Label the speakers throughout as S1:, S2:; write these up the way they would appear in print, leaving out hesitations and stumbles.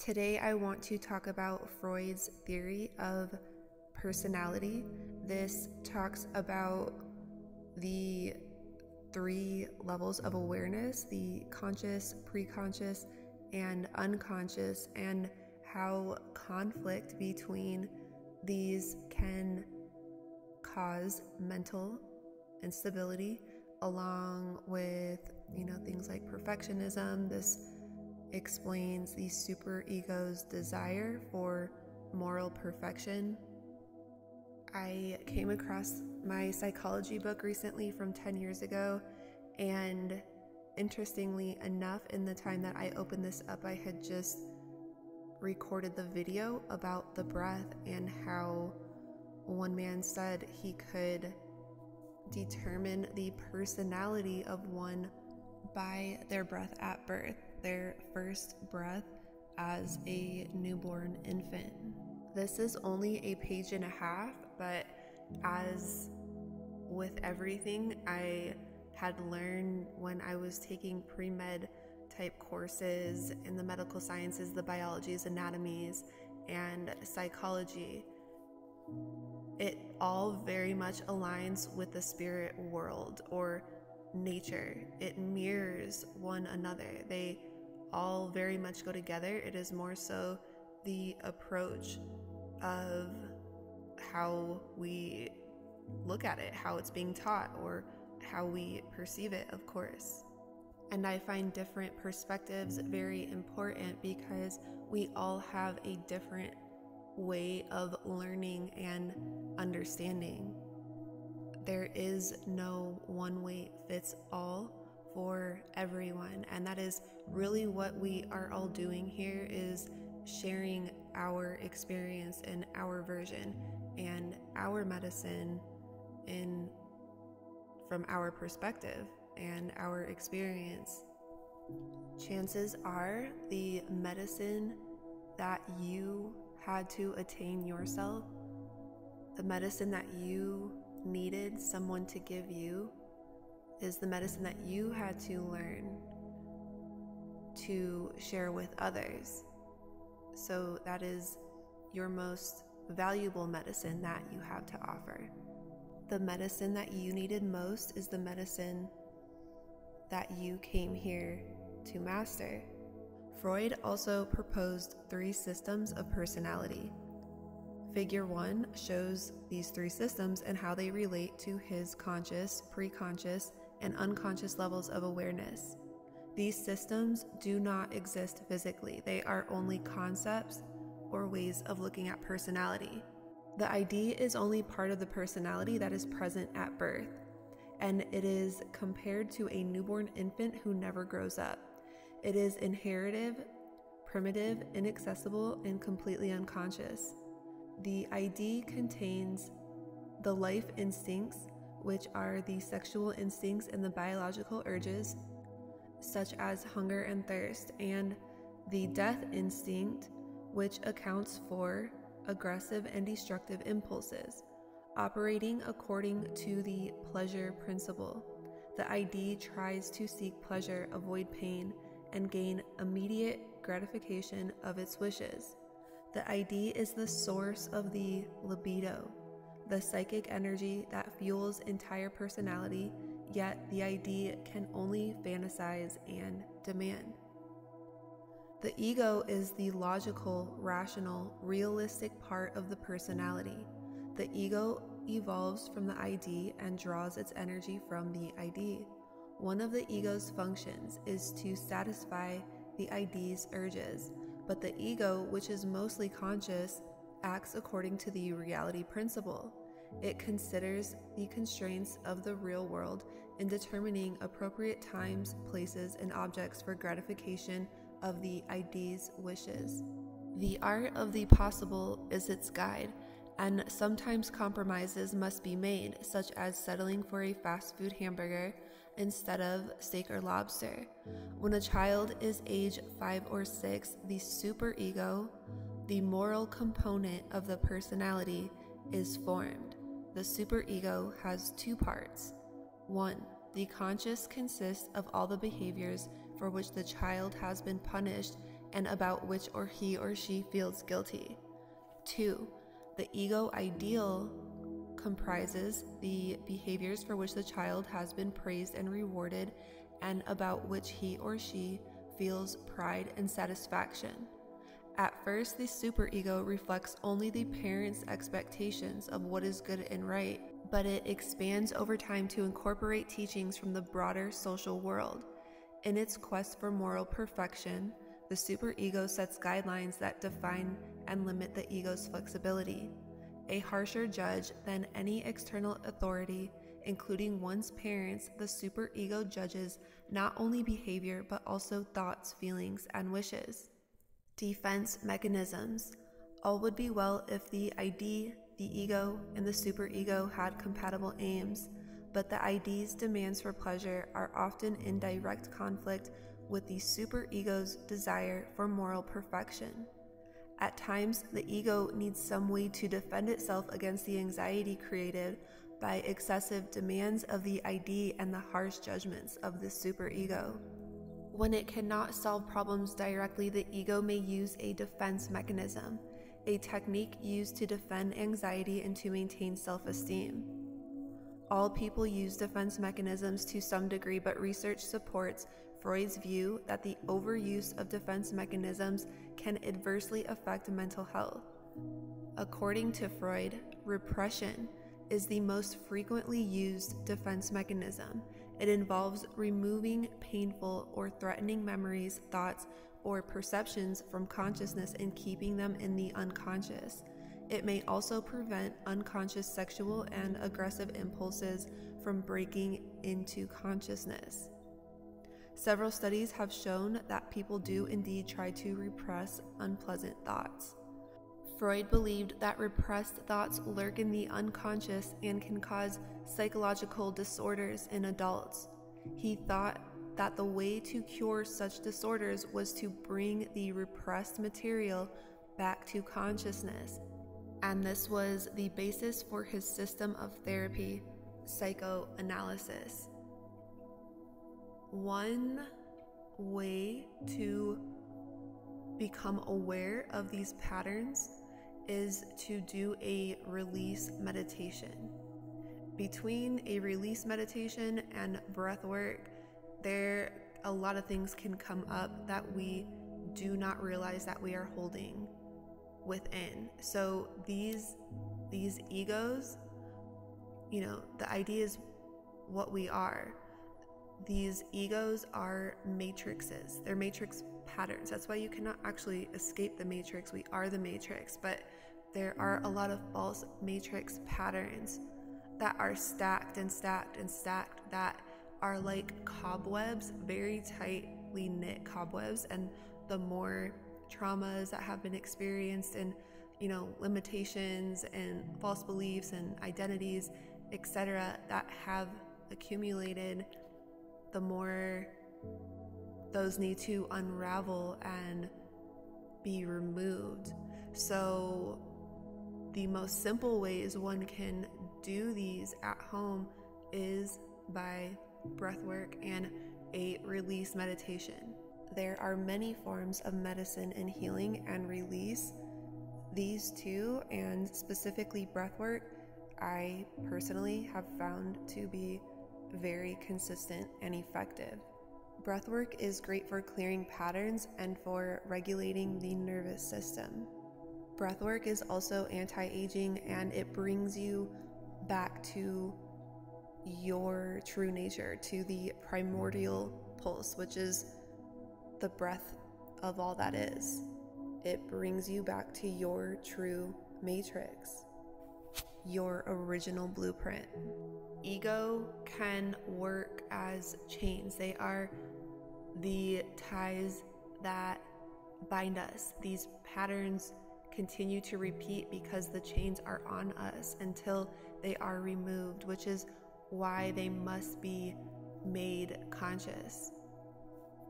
S1: Today I want to talk about Freud's theory of personality. This talks about the 3 levels of awareness, the conscious, preconscious, and unconscious, and how conflict between these can cause mental instability, along with things like perfectionism. This explains the superego's desire for moral perfection. I came across my psychology book recently from 10 years ago, and interestingly enough, in the time that I opened this up, I had just recorded the video about the breath and how one man said he could determine the personality of one by their breath at birth, their first breath as a newborn infant. This is only a page and a half, but as with everything I had learned when I was taking pre-med type courses in the medical sciences, the biologies, anatomies, and psychology, it all very much aligns with the spirit world or nature. It mirrors one another. They all very much go together. It is more so the approach of how we look at it, how it's being taught, or how we perceive it, of course. And I find different perspectives very important because we all have a different way of learning and understanding. There is no one way fits all for everyone, and that is really what we are all doing here, is sharing our experience and our version and our medicine from our perspective and our experience. Chances are the medicine that you had to attain yourself, the medicine that you needed someone to give you, is the medicine that you had to learn to share with others. So that is your most valuable medicine that you have to offer. The medicine that you needed most is the medicine that you came here to master. Freud also proposed 3 systems of personality. Figure 1 shows these 3 systems and how they relate to his conscious, preconscious, and unconscious levels of awareness. These systems do not exist physically. They are only concepts or ways of looking at personality. The ID is only part of the personality that is present at birth, and it is compared to a newborn infant who never grows up. It is inherited, primitive, inaccessible, and completely unconscious. The ID contains the life instincts, which are the sexual instincts and the biological urges, such as hunger and thirst, and the death instinct, which accounts for aggressive and destructive impulses, operating according to the pleasure principle. The ID tries to seek pleasure, avoid pain, and gain immediate gratification of its wishes. The ID is the source of the libido, the psychic energy that fuels entire personality, yet the ID can only fantasize and demand. The ego is the logical, rational, realistic part of the personality. The ego evolves from the ID and draws its energy from the ID. One of the ego's functions is to satisfy the ID's urges, but the ego, which is mostly conscious, acts according to the reality principle. It considers the constraints of the real world in determining appropriate times, places, and objects for gratification of the ID's wishes. The art of the possible is its guide, and sometimes compromises must be made, such as settling for a fast food hamburger instead of steak or lobster. When a child is age 5 or 6, the superego, the moral component of the personality, is formed. The superego has 2 parts. 1. The conscious consists of all the behaviors for which the child has been punished and about which he or she feels guilty. 2. The ego ideal comprises the behaviors for which the child has been praised and rewarded and about which he or she feels pride and satisfaction. At first, the superego reflects only the parent's expectations of what is good and right, but it expands over time to incorporate teachings from the broader social world. In its quest for moral perfection, the superego sets guidelines that define and limit the ego's flexibility. A harsher judge than any external authority, including one's parents, the superego judges not only behavior but also thoughts, feelings, and wishes. Defense mechanisms. All would be well if the ID, the ego, and the superego had compatible aims, but the ID's demands for pleasure are often in direct conflict with the superego's desire for moral perfection. At times, the ego needs some way to defend itself against the anxiety created by excessive demands of the ID and the harsh judgments of the superego. When it cannot solve problems directly, the ego may use a defense mechanism, a technique used to defend anxiety and to maintain self-esteem. All people use defense mechanisms to some degree, but research supports Freud's view that the overuse of defense mechanisms can adversely affect mental health. According to Freud, repression is the most frequently used defense mechanism. It involves removing painful or threatening memories, thoughts, or perceptions from consciousness and keeping them in the unconscious. It may also prevent unconscious sexual and aggressive impulses from breaking into consciousness. Several studies have shown that people do indeed try to repress unpleasant thoughts. Freud believed that repressed thoughts lurk in the unconscious and can cause psychological disorders in adults. He thought that the way to cure such disorders was to bring the repressed material back to consciousness, and this was the basis for his system of therapy, psychoanalysis. One way to become aware of these patterns is to do a release meditation. Between a release meditation and breath work, a lot of things can come up that we do not realize that we are holding within. So these egos, the idea is what we are. These egos are matrices. They're matrix patterns. That's why you cannot actually escape the matrix. We are the matrix, but there are a lot of false matrix patterns that are stacked and stacked and stacked, that are like cobwebs, very tightly knit cobwebs. And the more traumas that have been experienced and limitations and false beliefs and identities, etc., that have accumulated, the more those need to unravel and be removed. So the most simple ways one can do these at home is by breath work and a release meditation. There are many forms of medicine and healing and release. These two, and specifically breath work, I personally have found to be very consistent and effective. Breathwork is great for clearing patterns and for regulating the nervous system. Breathwork is also anti-aging, and it brings you back to your true nature, to the primordial pulse, which is the breath of all that is. It brings you back to your true matrix, your original blueprint. Ego can work as chains. They are the ties that bind us. These patterns continue to repeat because the chains are on us until they are removed, which is why they must be made conscious.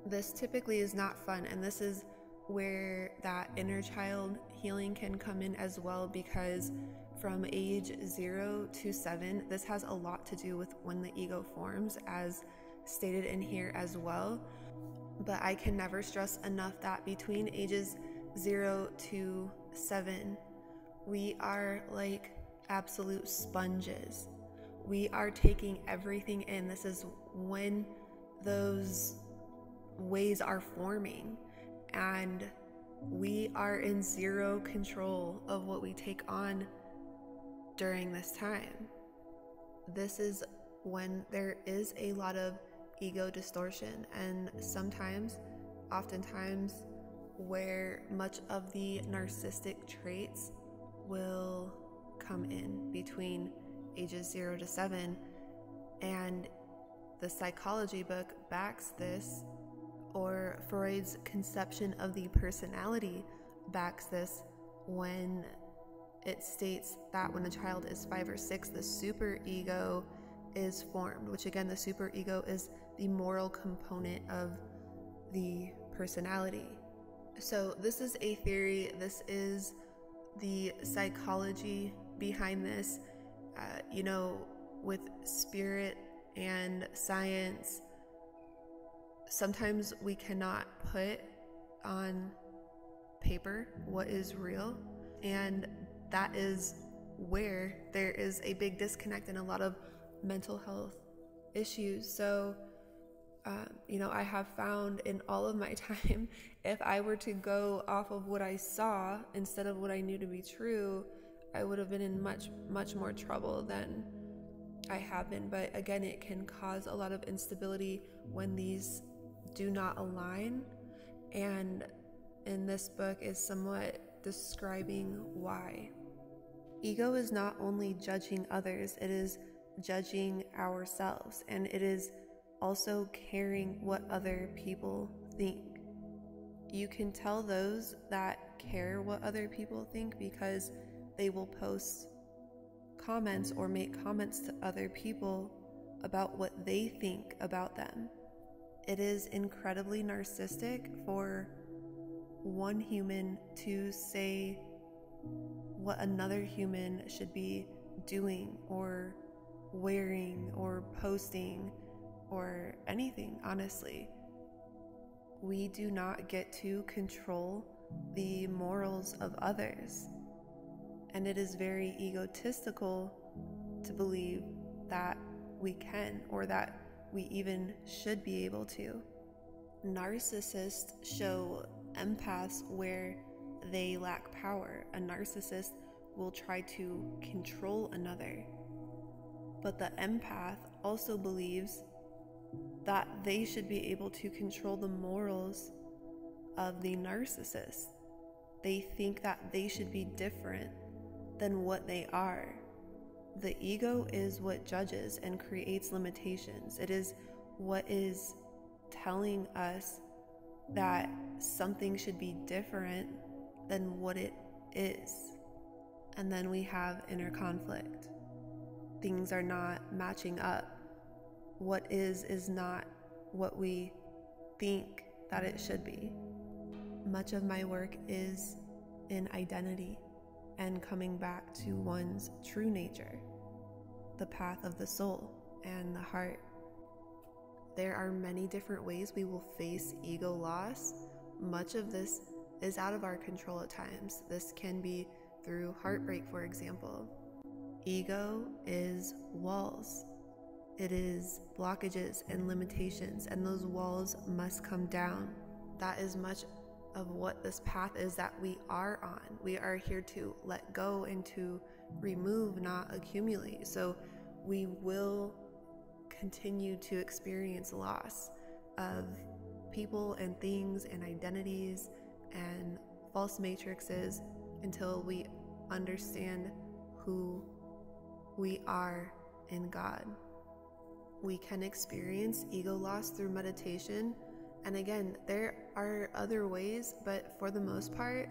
S1: This typically is not fun, and this is where that inner child healing can come in as well, because from age 0 to 7, this has a lot to do with when the ego forms, as stated in here as well. But I can never stress enough that between ages 0 to 7, we are like absolute sponges. We are taking everything in. This is when those ways are forming, and we are in zero control of what we take on during this time. This is when there is a lot of ego distortion, and oftentimes, where much of the narcissistic traits will come in between ages 0 to 7. And the psychology book backs this, or Freud's conception of the personality backs this, when it states that when a child is 5 or 6, the superego is formed, which again, the superego is the moral component of the personality. So this is a theory. This is the psychology behind this. With spirit and science, sometimes we cannot put on paper what is real, and that is where there is a big disconnect in a lot of mental health issues. So I have found in all of my time, if I were to go off of what I saw instead of what I knew to be true, I would have been in much, much more trouble than I have been. But again, it can cause a lot of instability when these do not align. And in this book is somewhat describing why. Ego is not only judging others, it is judging ourselves, and it is also caring what other people think. You can tell those that care what other people think because they will post comments or make comments to other people about what they think about them. It is incredibly narcissistic for one human to say what another human should be doing or wearing or posting or anything, honestly. We do not get to control the morals of others. And it is very egotistical to believe that we can, or that we even should be able to. Narcissists show empaths where they lack power. A narcissist will try to control another. But the empath also believes that they should be able to control the morals of the narcissist. They think that they should be different than what they are. The ego is what judges and creates limitations. It is what is telling us that something should be different than what it is. And then we have inner conflict. Things are not matching up. What is not what we think that it should be. Much of my work is in identity and coming back to one's true nature, the path of the soul and the heart. There are many different ways we will face ego loss. Much of this is out of our control at times. This can be through heartbreak, for example. Ego is walls. It is blockages and limitations, and those walls must come down. That is much of what this path is that we are on. We are here to let go and to remove, not accumulate. So we will continue to experience loss of people and things and identities and false matrices until we understand who we are in God. We can experience ego loss through meditation. And again, there are other ways, but for the most part,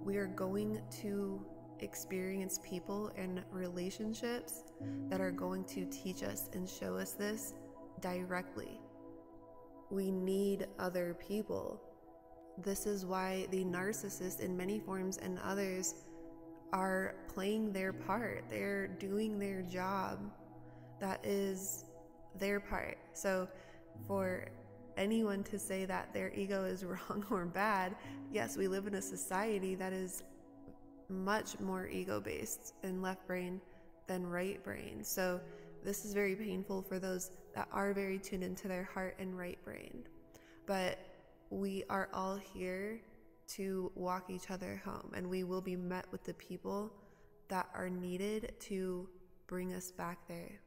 S1: we are going to experience people and relationships that are going to teach us and show us this directly. We need other people. This is why the narcissist in many forms and others are playing their part. They're doing their job. That is their part. So for anyone to say that their ego is wrong or bad. Yes, we live in a society that is much more ego-based and left brain than right brain. So this is very painful for those that are very tuned into their heart and right brain. But we are all here to walk each other home, and we will be met with the people that are needed to bring us back there.